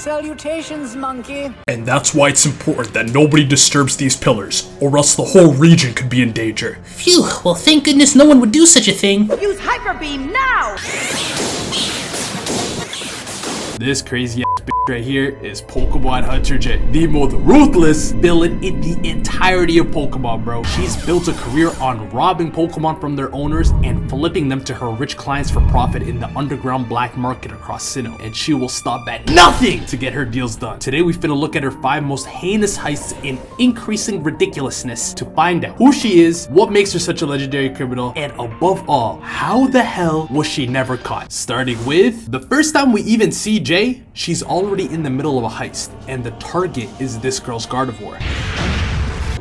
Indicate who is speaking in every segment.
Speaker 1: salutations, monkey.
Speaker 2: And that's why it's important that nobody disturbs these pillars, or else the whole region could be in danger.
Speaker 3: Phew, well thank goodness no one would do such a thing.
Speaker 1: Use Hyper Beam now!
Speaker 2: This crazy ass bitch right here is Pokemon Hunter J, the most ruthless villain in the entirety of Pokemon, bro. She's built a career on robbing Pokemon from their owners and flipping them to her rich clients for profit in the underground black market across Sinnoh, and she will stop at nothing to get her deals done. Today we finna look at her 5 most heinous heists in increasing ridiculousness to find out who she is, what makes her such a legendary criminal, and above all, how the hell was she never caught? Starting with the first time we even see Jay, she's already in the middle of a heist, and the target is this girl's Gardevoir.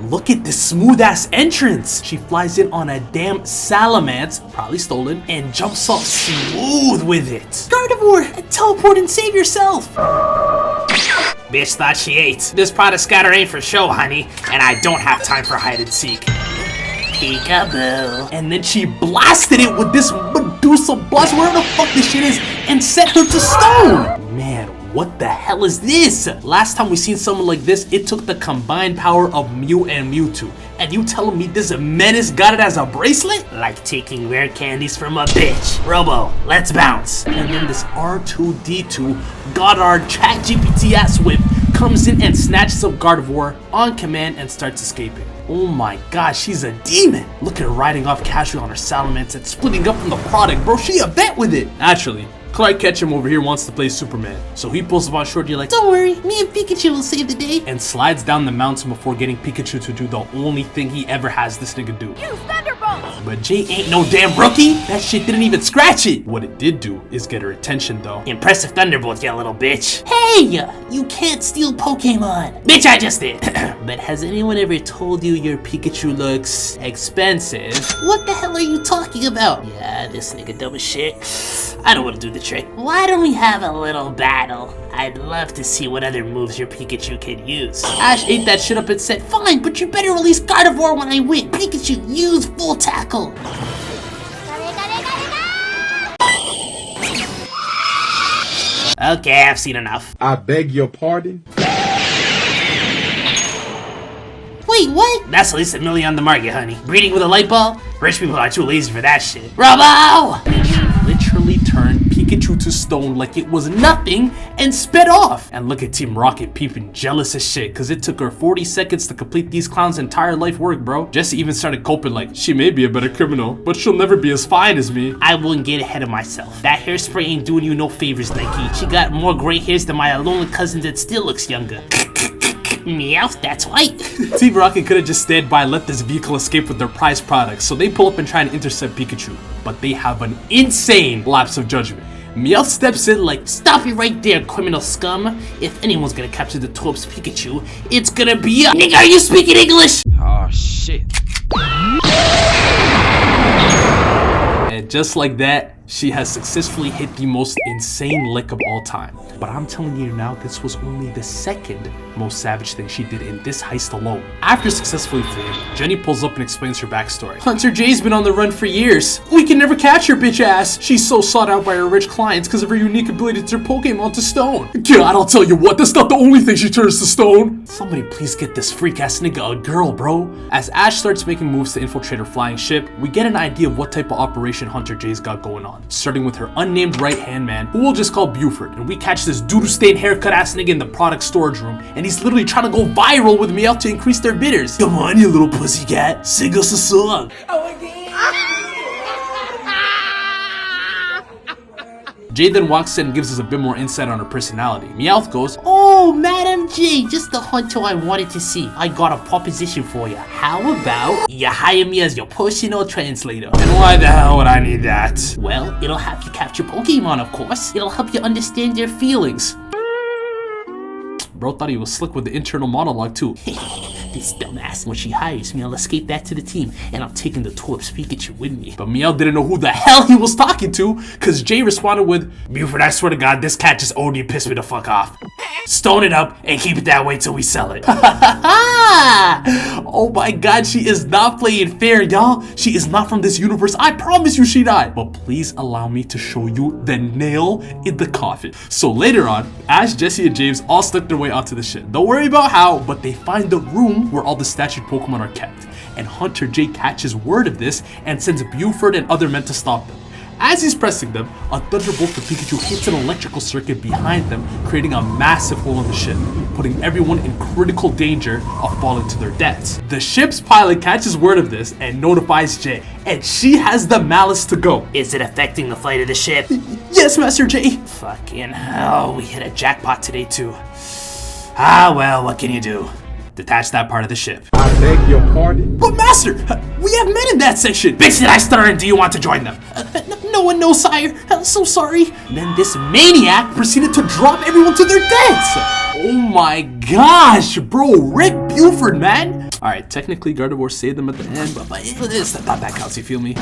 Speaker 2: Look at this smooth ass entrance. She flies in on a damn Salamence, probably stolen, and jumps off smooth with it. Gardevoir, teleport and save yourself.
Speaker 4: Bitch thought she ate. This product scatter ain't for show, honey, and I don't have time for hide and seek. Peekaboo.
Speaker 2: And then she blasted it with this Medusa blast, wherever the fuck this shit is, and set her to stone. Man, what the hell is this? Last time we seen someone like this, it took the combined power of Mew and Mewtwo. And you telling me this menace got it as a bracelet?
Speaker 4: Like taking rare candies from a bitch. Robo, let's bounce.
Speaker 2: And then this R2-D2 Goddard ChatGPT ass whip comes in and snatches up Gardevoir on command and starts escaping. Oh my gosh, she's a demon. Look at her riding off casually on her Salamence and splitting up from the product, bro. She a vet with it. Naturally, Clark Ketchum over here wants to play Superman, so he pulls up on Shorty like,
Speaker 3: don't worry, me and Pikachu will save the day.
Speaker 2: And slides down the mountain before getting Pikachu to do the only thing he ever has this nigga do.
Speaker 1: Use Thunderbolts!
Speaker 2: But Jay ain't no damn rookie. That shit didn't even scratch it. What it did do is get her attention though.
Speaker 4: Impressive Thunderbolt, you little bitch.
Speaker 3: Hey, you can't steal Pokemon.
Speaker 4: Bitch, I just did.
Speaker 3: But has anyone ever told you your Pikachu looks expensive?
Speaker 4: What the hell are you talking about? Yeah, this nigga dumb as shit. I don't want to do the trick. Why don't we have a little battle? I'd love to see what other moves your Pikachu can use.
Speaker 2: Ash ate that shit up and said,
Speaker 3: fine, but you better release Gardevoir when I win. Pikachu, use full tackle.
Speaker 4: Okay, I've seen enough.
Speaker 5: I beg your pardon?
Speaker 3: Wait, what?
Speaker 4: That's at least $1 million on the market, honey. Breeding with a light bulb? Rich people are too lazy for that shit. Robo!
Speaker 2: Literally turned Pikachu to stone like it was nothing and sped off. And look at Team Rocket peeping jealous as shit, cause it took her 40 seconds to complete these clowns' entire life work, bro. Jessie even started coping like, she may be a better criminal, but she'll never be as fine as me.
Speaker 4: I wouldn't get ahead of myself. That hairspray ain't doing you no favors, Nike. She got more gray hairs than my lonely cousin that still looks younger. Meowth, that's white.
Speaker 2: Team Rocket could have just stayed by and let this vehicle escape with their prized products, so they pull up and try and intercept Pikachu. But they have an insane lapse of judgment. Meowth steps in like,
Speaker 4: stop it right there, criminal scum. If anyone's gonna capture the Torp's Pikachu, it's gonna be a nigga, are you speaking English?
Speaker 5: Oh shit.
Speaker 2: And just like that, she has successfully hit the most insane lick of all time. But I'm telling you now, this was only the second most savage thing she did in this heist alone. After successfully fleeing, Jenny pulls up and explains her backstory. Hunter Jay's been on the run for years. We can never catch her, bitch ass. She's so sought out by her rich clients because of her unique ability to turn Pokemon to stone. God, I'll tell you what, that's not the only thing she turns to stone. Somebody please get this freak ass nigga a girl, bro. As Ash starts making moves to infiltrate her flying ship, we get an idea of what type of operation Hunter Jay's got going on. Starting with her unnamed right-hand man, who we'll just call Buford, and we catch this doo-doo-stained haircut ass nigga in the product storage room, and he's literally trying to go viral with Meowth to increase their bidders. Come on, you little pussycat, sing us a song. Jay then walks in and gives us a bit more insight on her personality. Meowth goes,
Speaker 3: oh, Madam J, just the hunter I wanted to see. I got a proposition for you. How about you hire me as your personal translator?
Speaker 2: And why the hell would I need that?
Speaker 3: Well, it'll help you capture Pokemon, of course. It'll help you understand their feelings.
Speaker 2: Bro thought he was slick with the internal monologue too.
Speaker 3: This dumbass. When she hires me, I'll escape back to the team, and I'm taking the Torp's Pikachu with me.
Speaker 2: But Meowth didn't know who the hell he was talking to, cause Jay responded with, Buford, I swear to God, this cat just OD pissed me the fuck off.
Speaker 4: Stone it up and keep it that way till we sell it.
Speaker 2: Oh my god, she is not playing fair, y'all. She is not from this universe. I promise you she died. But please allow me to show you the nail in the coffin. So later on, Ash, Jessie, and James all slipped their way onto the ship. Don't worry about how, but they find the room where all the statued Pokemon are kept. And Hunter J catches word of this and sends Buford and other men to stop them. As he's pressing them, a Thunderbolt for Pikachu hits an electrical circuit behind them, creating a massive hole in the ship, putting everyone in critical danger of falling to their deaths. The ship's pilot catches word of this and notifies Jay, and she has the malice to go.
Speaker 4: Is it affecting the flight of the ship?
Speaker 2: Yes, Master Jay.
Speaker 4: Fucking hell, we hit a jackpot today too. Ah well, what can you do? Detach that part of the ship.
Speaker 5: I beg your pardon?
Speaker 2: But Master, we have men in that section.
Speaker 4: Bitch, did I stutter and do you want to join them?
Speaker 2: No one knows, sire. I'm so sorry. Then this maniac proceeded to drop everyone to their deaths. Oh my gosh, bro, Rick Buford, man. All right, technically Gardevoir saved them at the end, but it's not that counts, you feel me?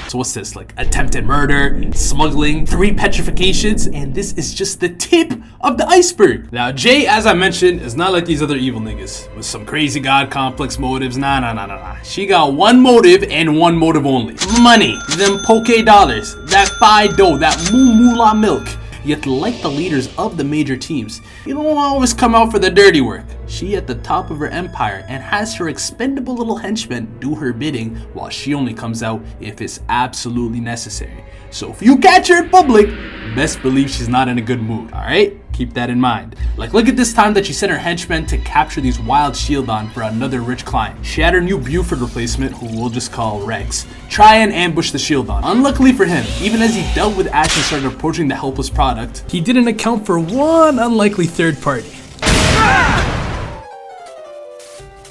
Speaker 2: So what's this, like attempted murder, smuggling, 3 petrifications, and this is just the tip of the iceberg. Now Jay, as I mentioned, is not like these other evil niggas with some crazy god complex motives. Nah. She got one motive and one motive only. Money, them poke dollars, that Fido, that moolah milk. Yet like the leaders of the major teams, you don't always come out for the dirty work. She at the top of her empire and has her expendable little henchmen do her bidding, while she only comes out if it's absolutely necessary. So if you catch her in public, best believe she's not in a good mood, alright? Keep that in mind. Like look at this time that she sent her henchmen to capture these wild Shieldon for another rich client. She had her new Buford replacement, who we'll just call Rex, try and ambush the Shieldon. Unluckily for him, even as he dealt with Ash and started approaching the helpless product,
Speaker 6: He didn't account for one unlikely third party.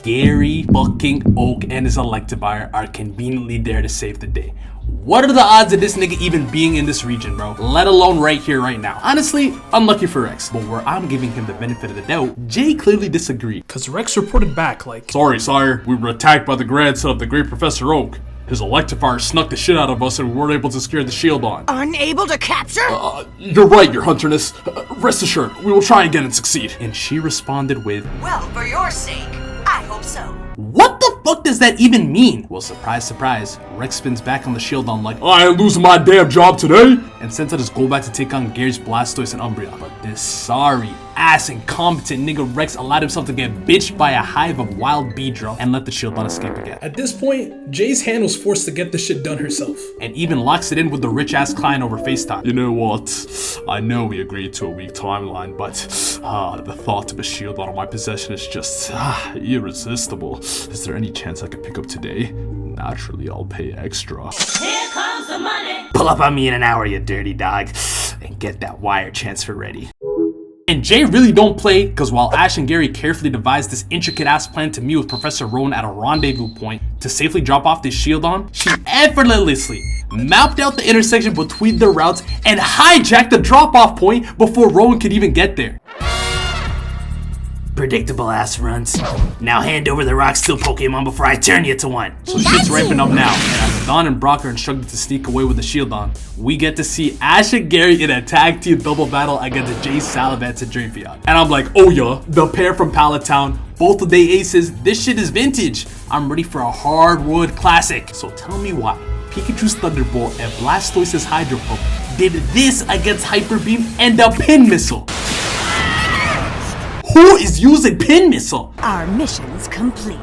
Speaker 2: Gary fucking Oak and his Electivire are conveniently there to save the day. What are the odds of this nigga even being in this region, bro? Let alone right here, right now. Honestly, unlucky for Rex. But where I'm giving him the benefit of the doubt, Jay clearly disagreed.
Speaker 6: Cause Rex reported back like,
Speaker 2: Sorry, sire. We were attacked by the grandson of the great Professor Oak. His Electivire snuck the shit out of us and we weren't able to secure the Shieldon.
Speaker 1: Unable to capture?
Speaker 2: You're right, your Hunterness. Rest assured, we will try again and succeed. And she responded with,
Speaker 1: Well, for your sake, I hope so.
Speaker 2: what the fuck does that even mean? Well, surprise, surprise, Rex spins back on the Shieldon like, I ain't losing my damn job today, and sends out his Golbat to take on Gary's Blastoise and Umbreon. But this sorry ass incompetent nigga Rex allowed himself to get bitched by a hive of wild Beedrill and let the Shieldon escape again.
Speaker 6: at this point, Jay's hand was forced to get this shit done herself.
Speaker 2: And even locks it in with the rich ass client over FaceTime. You know what? I know we agreed to a week timeline, but the thought of a Shieldon on my possession is just irresistible. Is there any chance I could pick up today? Naturally, I'll pay extra.
Speaker 4: Here comes the money. Pull up on me in an hour, you dirty dog, and get that wire transfer ready.
Speaker 2: And Jay really don't play, because while Ash and Gary carefully devised this intricate ass plan to meet with Professor Rowan at a rendezvous point to safely drop off this Shieldon, she effortlessly mapped out the intersection between the routes and hijacked the drop-off point before Rowan could even get there.
Speaker 4: Predictable ass runs. Now hand over the rock steel Pokemon before I turn you to one.
Speaker 2: So shit's ramping up now, and as Dawn and Brock are instructed to sneak away with the Shieldon, we get to see Ash and Gary in a tag team double battle against Jay Salavance and Drapion. And I'm like, oh yeah, the pair from Pallet Town, both of they aces, this shit is vintage. I'm ready for a hardwood classic. So tell me why Pikachu's Thunderbolt and Blastoise's Hydro Pump did this against Hyper Beam and the Pin Missile. Who is using Pin Missile?
Speaker 1: Our mission's complete.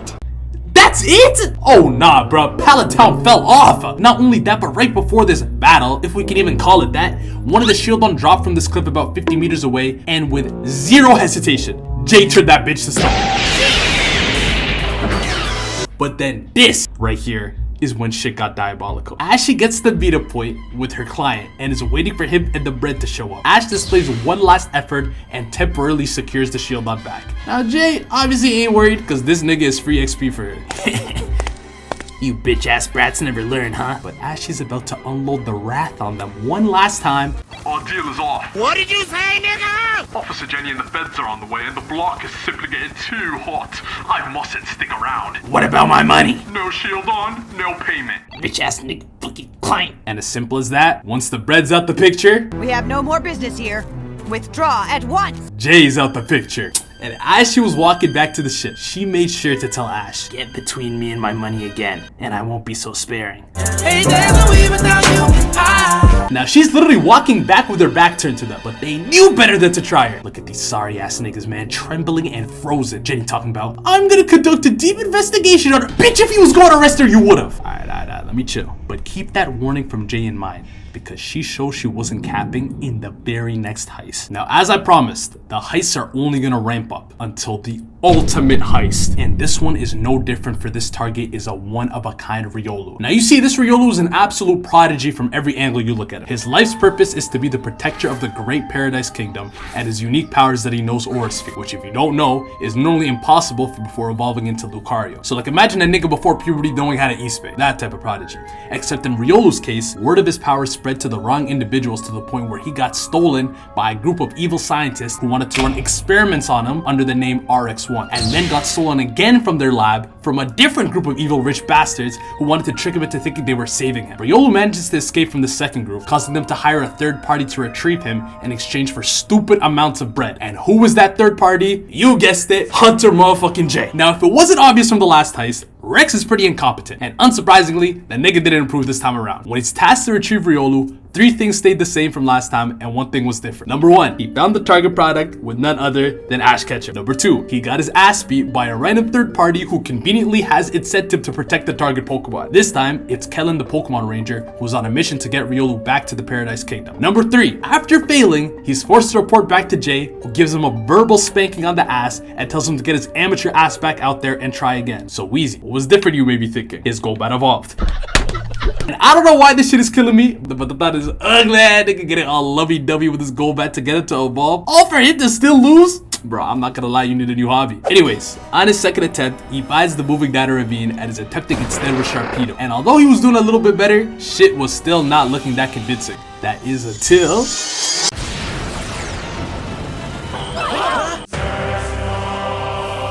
Speaker 2: That's it? Oh nah, bruh, Pallet Town fell off. Not only that, but right before this battle, if we can even call it that, one of the Shieldon dropped from this cliff about 50 meters away, and with zero hesitation, Jay turned that bitch to stone. But then this right here is when shit got diabolical. Ashley gets the beta point with her client and is waiting for him and the bread to show up. Ash displays one last effort and temporarily secures the Shieldon back. Now Jay obviously ain't worried because this nigga is free XP for her.
Speaker 4: You bitch ass brats never learn, huh?
Speaker 2: But Ash is about to unload the wrath on them one last time.
Speaker 7: Our deal is off.
Speaker 1: What did you say, nigga?
Speaker 7: Officer Jenny and the feds are on the way, and the block is simply getting too hot. I mustn't stick around.
Speaker 4: What about my money?
Speaker 7: No shield on, no payment.
Speaker 4: Bitch ass nigga fucking client.
Speaker 2: And as simple as that, once the bread's out the picture,
Speaker 1: We have no more business here. Withdraw at once.
Speaker 2: Jay's out the picture. And as she was walking back to the ship, she made sure to tell Ash,
Speaker 4: Get between me and my money again, and I won't be so sparing.
Speaker 2: now she's literally walking back with her back turned to them, but they knew better than to try her. Look at these sorry ass niggas, man, trembling and frozen. Jenny talking about, I'm gonna conduct a deep investigation on her. Bitch, if you was going to arrest her, you would've. Alright, let me chill. But keep that warning from Jay in mind, because she showed she wasn't capping in the very next heist. Now, as I promised, the heists are only gonna ramp up until the ultimate heist. And this one is no different, for this target is a one-of-a-kind Riolu. Now, you see, this Riolu is an absolute prodigy from every angle you look at him. His life's purpose is to be the protector of the great Paradise Kingdom, and his unique power is that he knows Aura Sphere, which, if you don't know, is normally impossible before evolving into Lucario. So, like, imagine a nigga before puberty knowing how to E-Spit. That type of prodigy. Except in Riolu's case, word of his power spread to the wrong individuals to the point where he got stolen by a group of evil scientists who wanted to run experiments on him under the name RX-1, and then got stolen again from their lab from a different group of evil rich bastards who wanted to trick him into thinking they were saving him. Riolu manages to escape from the second group, causing them to hire a third party to retrieve him in exchange for stupid amounts of bread. And who was that third party? You guessed it, Hunter motherfucking J. Now, if it wasn't obvious from the last heist, Rex is pretty incompetent, and unsurprisingly, the nigga didn't improve this time around. When he's tasked to retrieve Riolu, 3 things stayed the same from last time, and 1 thing was different. Number 1, he found the target product with none other than Ash Ketchum. Number 2, he got his ass beat by a random third party who conveniently has incentive to protect the target Pokemon. This time, it's 𝘾𝙗 the Pokemon Ranger, who's on a mission to get Riolu back to the Paradise Kingdom. Number 3, after failing, he's forced to report back to Jay, who gives him a verbal spanking on the ass and tells him to get his amateur ass back out there and try again. So Weazy, what was different, you may be thinking? His Golbat evolved. And I don't know why this shit is killing me, but the thought is ugly. Nigga getting all lovey-dovey with his Golbat together to evolve, all for him to still lose? Bro, I'm not gonna lie, you need a new hobby. Anyways, on his second attempt, he finds the moving data ravine and is attempting instead with Sharpedo. And although he was doing a little bit better, shit was still not looking that convincing. That is until...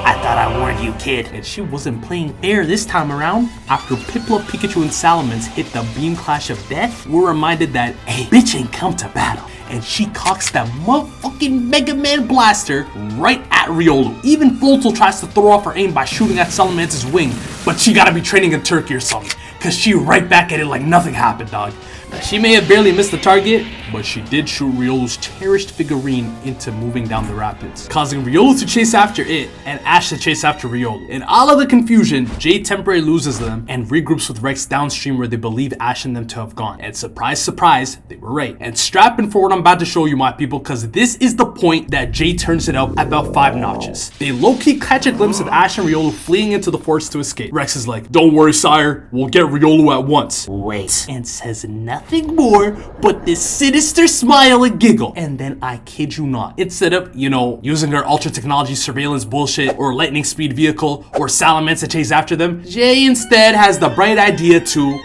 Speaker 4: I thought I warned you, kid.
Speaker 2: And she wasn't playing fair this time around. After Piplup, Pikachu, and Salamence hit the Beam Clash of Death, we're reminded that, hey, bitch ain't come to battle. And she cocks that motherfucking Mega Man blaster right at Riolu. Even Floatzel tries to throw off her aim by shooting at Salamance's wing, but she gotta be training in Turkey or something, cause she right back at it like nothing happened, dog. Now, she may have barely missed the target, but she did shoot Riolu's cherished figurine into moving down the rapids, causing Riolu to chase after it and Ash to chase after Riolu. In all of the confusion, Jay temporarily loses them and regroups with Rex downstream where they believe Ash and them to have gone. And surprise, surprise, they were right. And strap in for what I'm about to show you, my people, because this is the point that Jay turns it up about 5 notches. They low-key catch a glimpse of Ash and Riolu fleeing into the forest to escape. Rex is like, don't worry, sire, we'll get Riolu at once.
Speaker 4: Wait, and says nothing more but this sinister smile and giggle.
Speaker 2: And then I kid you not, instead of, you know, using her ultra technology surveillance bullshit or lightning speed vehicle or Salamence to chase after them, Jay instead has the bright idea to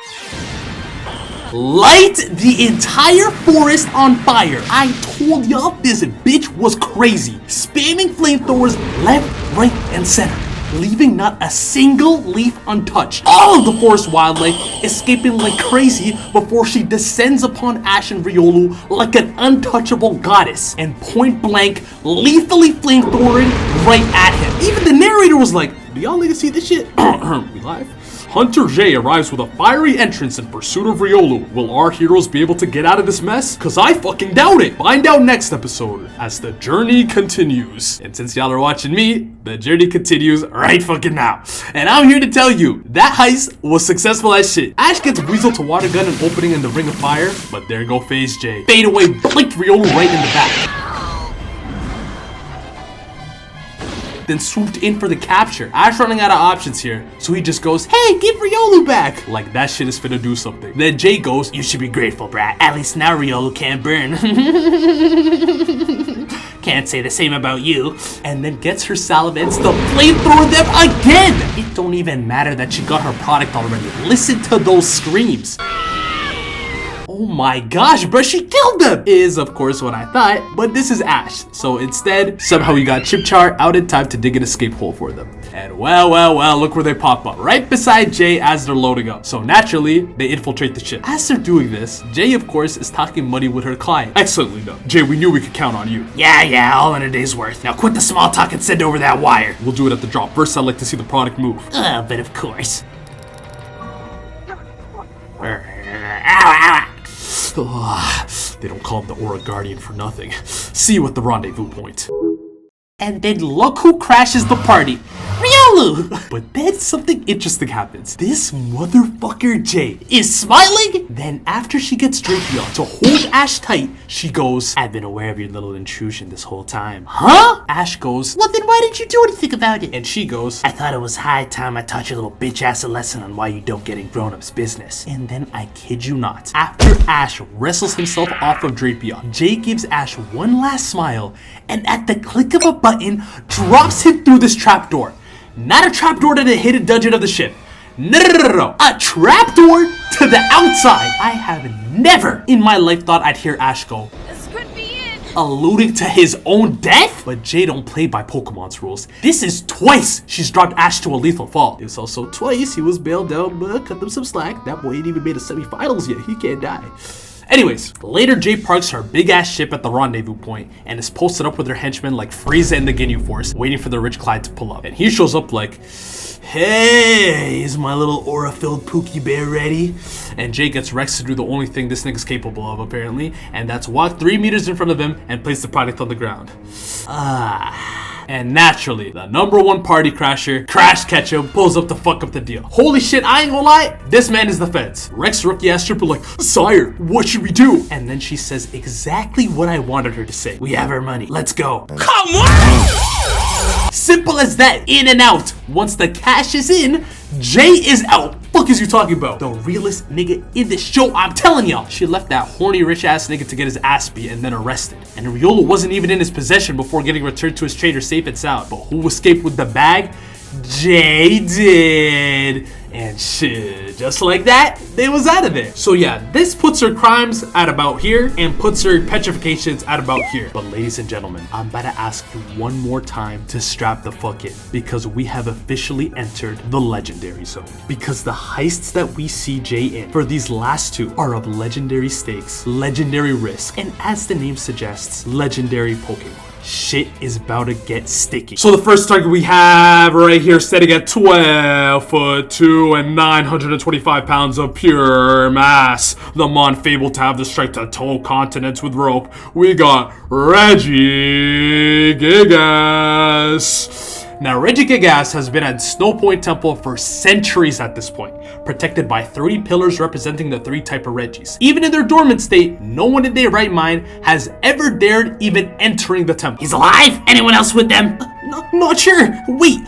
Speaker 2: light the entire forest on fire. I told y'all this bitch was crazy, spamming flamethrowers left, right, and center, leaving not a single leaf untouched. All of the forest wildlife escaping like crazy before she descends upon Ash and Riolu like an untouchable goddess and point blank lethally flamethrowing right at him. Even the narrator was like, do y'all need to see this shit? We live? Hunter J arrives with a fiery entrance in pursuit of Riolu. Will our heroes be able to get out of this mess? Cause I fucking doubt it. Find out next episode as the journey continues. And since y'all are watching me, the journey continues right fucking now. And I'm here to tell you, that heist was successful as shit. Ash gets Weasel to water gun an opening in the Ring of Fire, but there go Phase J. Fade away, blinked Riolu right in the back. Then swooped in for the capture. Ash running out of options here, so he just goes, hey, give Riolu back. Like that shit is finna do something. Then Jay goes, you should be grateful, brat. At least now Riolu can't burn. Can't say the same about you. And then gets her Salamence to flamethrower them again. It don't even matter that she got her product already. Listen to those screams. Oh my gosh, bro, she killed them! Is, of course, what I thought, but this is Ash. So instead, somehow we got Chipchar out in time to dig an escape hole for them. And well, look where they pop up. Right beside Jay as they're loading up. So naturally, they infiltrate the ship. As they're doing this, Jay, of course, is talking money with her client. Excellently done. Jay, we knew we could count on you.
Speaker 4: Yeah, all in a day's worth. Now quit the small talk and send over that wire.
Speaker 2: We'll do it at the drop. First, I'd like to see the product move.
Speaker 4: But of course.
Speaker 2: They don't call him the Aura Guardian for nothing. See you at the rendezvous point.
Speaker 3: And then look who crashes the party. Riolu! But then something interesting happens. This motherfucker Jay is smiling. Then after she gets Drapion to hold Ash tight, she goes, I've been aware of your little intrusion this whole time. Huh? Ash goes, well then why didn't you do anything about it? And she goes,
Speaker 4: I thought it was high time I taught your little bitch ass a lesson on why you don't get in grown-ups business.
Speaker 3: And then I kid you not, after Ash wrestles himself off of Drapion, Jay gives Ash one last smile and at the click of a button drops him through this trapdoor. Not a trapdoor to the hidden dungeon of the ship. No. A trapdoor to the outside. I have never in my life thought I'd hear Ash go, this could be it, alluding to his own death. But Jay don't play by Pokemon's rules. This is twice she's dropped Ash to a lethal fall. It's also twice he was bailed out, but cut them some slack. That boy ain't even made a semifinals yet. He can't die. Anyways, later Jay parks her big ass ship at the rendezvous point and is posted up with her henchmen like Frieza and the Ginyu Force, waiting for the rich Clyde to pull up. And he shows up like, hey, is my little aura-filled Pookie Bear ready? And Jay gets Rex to do the only thing this nigga's capable of, apparently, and that's walk 3 meters in front of him and place the product on the ground. And naturally, the #1 party crasher, Crash Ketchum, pulls up to fuck up the deal. Holy shit, I ain't gonna lie, this man is the feds. Rex rookie ass stripper like, sire, what should we do? And then she says exactly what I wanted her to say. We have our money, let's go. Come on! Simple as that, in and out. Once the cash is in, Jay is out. Fuck is you talking about? The realest nigga in this show, I'm telling y'all. She left that horny rich ass nigga to get his ass beat and then arrested. And Riolu wasn't even in his possession before getting returned to his trader safe and sound. But who escaped with the bag? Jay did. And shit, just like that, they was out of there. So yeah, this puts her crimes at about here and puts her petrifications at about here. But ladies and gentlemen, I'm about to ask you one more time to strap the fuck in, because we have officially entered the legendary zone. Because the heists that we see Jay in for these last two are of legendary stakes, legendary risk, and as the name suggests, legendary Pokemon. Shit is about to get sticky. So the first target we have right here, sitting at 12'2" and 925 pounds of pure mass. The Mon fabled to have the strength to tow continents with rope. We got Regigigas. Now, Regigigas has been at Snow Point Temple for centuries at this point, protected by 3 pillars representing the 3 type of Regis. Even in their dormant state, no one in their right mind has ever dared even entering the temple.
Speaker 4: He's alive? Anyone else with them?
Speaker 3: Not sure. Wait.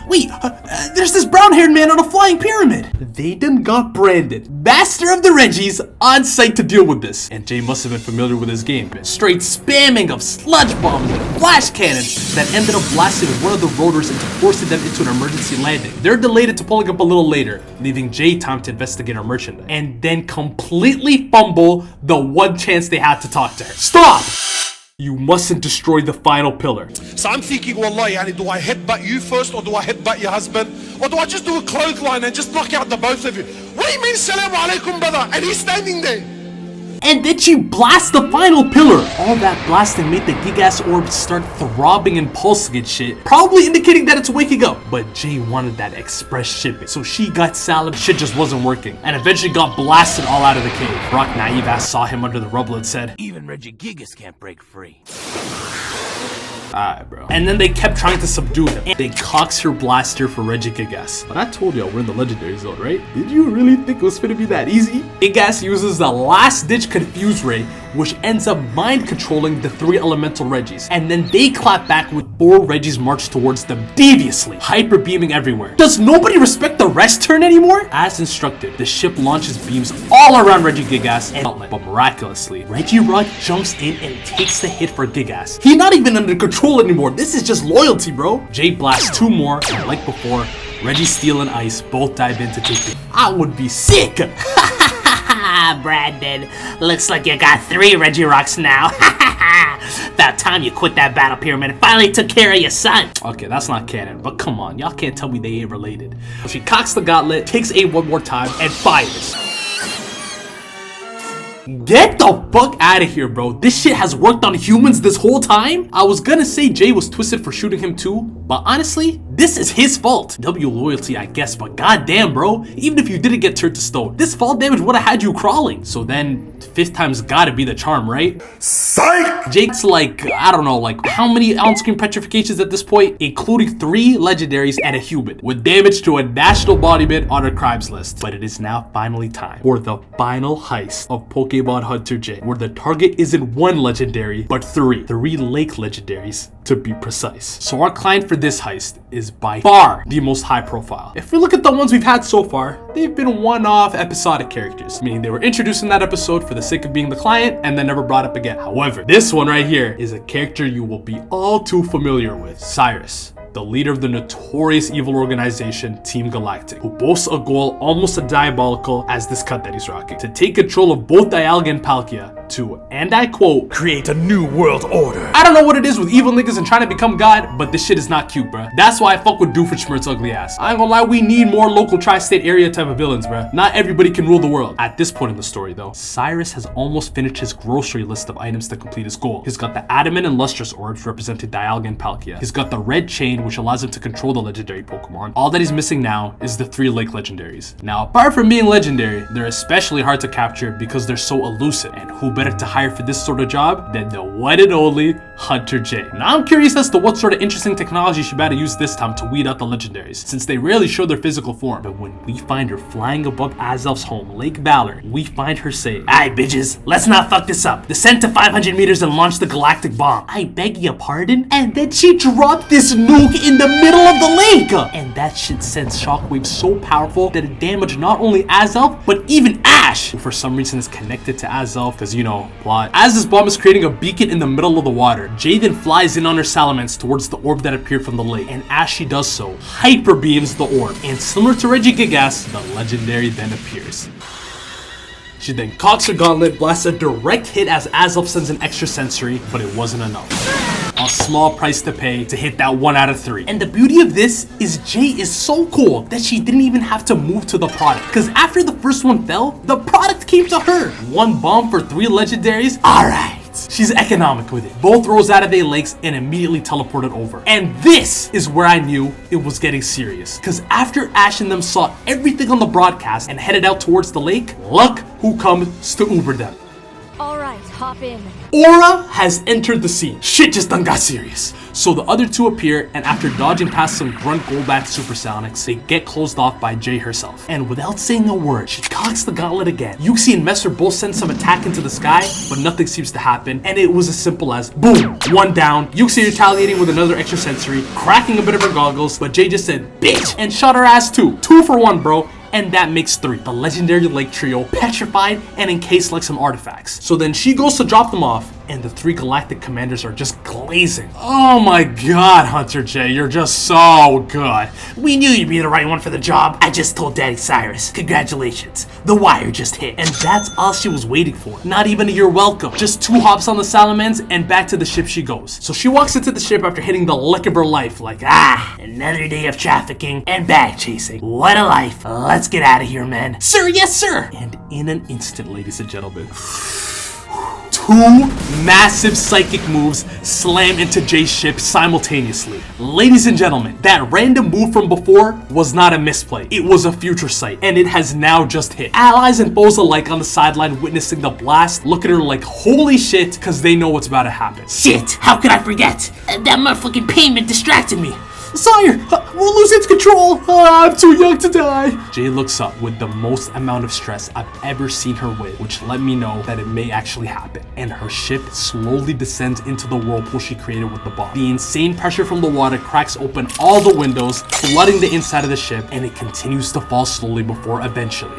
Speaker 3: There's this brown-haired man on a flying pyramid. They done got branded Master of the Regis on site to deal with this. And Jay must have been familiar with his game. Straight spamming of sludge bombs and flash cannons that ended up blasting one of the rotors into forcing them into an emergency landing. They're delayed to pulling up a little later, leaving Jay time to investigate her merchandise. And then completely fumble the one chance they had to talk to her. Stop! You mustn't destroy the final pillar.
Speaker 8: So I'm thinking, wallahi, yani, do I headbutt you first, or do I headbutt your husband? Or do I just do a clothesline and just knock out the both of you? What do you mean, salamu alaikum, brother? And he's standing there.
Speaker 3: And then she blasts the final pillar. All that blasting made the Gigas orb start throbbing and pulsing and shit, probably indicating that it's waking up. But Jay wanted that express shipping, so she got salad. Shit just wasn't working, and eventually got blasted all out of the cave. Brock naive ass saw him under the rubble and said, even Regigigas can't break free. Alright, bro. And then they kept trying to subdue him. And they cocks her blaster for Regigigas. But I told y'all we're in the legendary zone, right? Did you really think it was gonna be that easy? Gigas uses the last ditch Confuse Ray, which ends up mind controlling the 3 elemental Regis. And then they clap back with 4 Regis march towards them deviously, hyper beaming everywhere. Does nobody respect the rest turn anymore? As instructed, the ship launches beams all around Regigigas and outlet. But miraculously, Regirock jumps in and takes the hit for Gigas. He's not even under control anymore. This is just loyalty, bro. Jay blasts 2 more, and like before, Registeel and Ice both dive in to take it. I would be sick.
Speaker 4: Brandon, looks like you got 3 Regirocks now. About time you quit that battle pyramid and finally took care of your son.
Speaker 3: Okay, that's not canon, but come on, y'all can't tell me they ain't related. She cocks the gauntlet, takes aim one more time, and fires. Get the fuck out of here, bro. This shit has worked on humans this whole time? I was gonna say Jay was twisted for shooting him too, but honestly, this is his fault. W loyalty, I guess, but goddamn, bro. Even if you didn't get turned to stone, this fall damage would have had you crawling. So then, 5th time's gotta be the charm, right?
Speaker 8: Psych!
Speaker 3: Jake's like, I don't know, like how many on-screen petrifications at this point? Including 3 legendaries and a human, with damage to a national monument on her crimes list. But it is now finally time for the final heist of Pokemon Hunter J, where the target isn't 1 legendary, but 3 lake legendaries to be precise. So our client for this heist is by far the most high profile. If we look at the ones we've had so far, they've been one-off episodic characters, meaning they were introduced in that episode for the sake of being the client and then never brought up again. However, this one right here is a character you will be all too familiar with, Cyrus, the leader of the notorious evil organization Team Galactic, who boasts a goal almost as diabolical as this cut that he's rocking: to take control of both Dialga and Palkia to, and I quote,
Speaker 8: create a new world order.
Speaker 3: I don't know what it is with evil niggas and trying to become God, but this shit is not cute, bruh. That's why I fuck with 𝙏𝙖𝙥 ugly ass. I ain't gonna lie, we need more local tri-state area type of villains, bruh. Not everybody can rule the world. At this point in the story though, Cyrus has almost finished his grocery list of items to complete his goal. He's got the Adamant and Lustrous orbs representing Dialga and Palkia. He's got the red chain, which allows him to control the legendary Pokemon. All that he's missing now is the 3 lake legendaries. Now, apart from being legendary, they're especially hard to capture because they're so elusive, and who better to hire for this sort of job than the one and only Hunter J. Now I'm curious as to what sort of interesting technology she better use this time to weed out the legendaries, since they rarely show their physical form. But when we find her flying above Azelf's home, Lake Valor, we find her saying,
Speaker 4: Alright, bitches, let's not fuck this up. Descend to 500 meters and launch the galactic bomb.
Speaker 3: I beg your pardon? And then she dropped this nuke in the middle of the lake! And that shit sends shockwaves so powerful that it damaged not only Azelf, but even Ash, who for some reason is connected to Azelf, because you know, plot. As this bomb is creating a beacon in the middle of the water, Jay then flies in on her Salamence towards the orb that appeared from the lake, and as she does so, hyper beams the orb, and similar to Regigigas, the legendary then appears. She then cocks her gauntlet, blasts a direct hit as Azelf sends an extra sensory, but it wasn't enough. A small price to pay to hit that 1 out of 3. And the beauty of this is Jay is so cool that she didn't even have to move to the product, because after the first one fell, the product came to her. 1 bomb for 3 legendaries? Alright. She's economic with it. Both rose out of their lakes and immediately teleported over. And this is where I knew it was getting serious, because after Ash and them saw everything on the broadcast and headed out towards the lake, look who comes to Uber them.
Speaker 9: Alright, hop in.
Speaker 3: Aura has entered the scene. Shit just done got serious. So the other 2 appear, and after dodging past some grunt Golbat supersonics, they get closed off by Jay herself. And without saying a word, she cocks the gauntlet again. Yuxi and Messer both send some attack into the sky, but nothing seems to happen, and it was as simple as boom, 1 down, Yuxi retaliating with another extra sensory, cracking a bit of her goggles, but Jay just said bitch and shot her ass too. 2 for 1, bro. And that makes 3. The legendary lake trio, petrified and encased like some artifacts. So then she goes to drop them off, and the 3 galactic commanders are just glazing. Oh my god, Hunter J, you're just so good.
Speaker 4: We knew you'd be the right one for the job. I just told Daddy Cyrus. Congratulations. The wire just hit.
Speaker 3: And that's all she was waiting for. Not even a you're welcome. Just 2 hops on the Salamence, and back to the ship she goes. So she walks into the ship after hitting the lick of her life, like,
Speaker 4: another day of trafficking and bag chasing. What a life. Let's get out of here, men.
Speaker 3: Sir, yes, sir. And in an instant, ladies and gentlemen, 2 massive psychic moves slam into Jay's ship simultaneously. Ladies and gentlemen, that random move from before was not a misplay. It was a future sight, and it has now just hit. Allies and foes alike on the sideline witnessing the blast look at her like holy shit, because they know what's about to happen.
Speaker 4: Shit, how could I forget? That motherfucking payment distracted me.
Speaker 3: Sire, we're losing control. I'm too young to die. Jay looks up with the most amount of stress I've ever seen her with, which let me know that it may actually happen. And her ship slowly descends into the whirlpool she created with the bomb. The insane pressure from the water cracks open all the windows, flooding the inside of the ship, and it continues to fall slowly before eventually.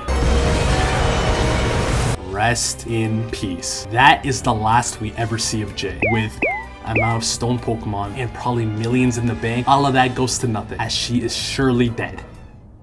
Speaker 3: Rest in peace. That is the last we ever see of Jay. With amount of stone Pokemon and probably millions in the bank, all of that goes to nothing, as she is surely dead.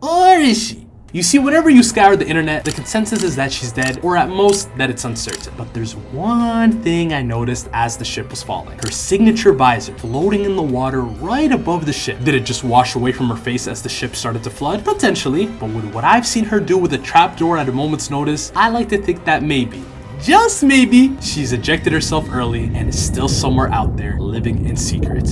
Speaker 3: Or is she? You see, whenever you scour the internet, the consensus is that she's dead, or at most, that it's uncertain. But there's one thing I noticed as the ship was falling. Her signature visor floating in the water right above the ship. Did it just wash away from her face as the ship started to flood? Potentially, but with what I've seen her do with a trapdoor at a moment's notice, I like to think that maybe, just maybe, she's ejected herself early and is still somewhere out there living in secret.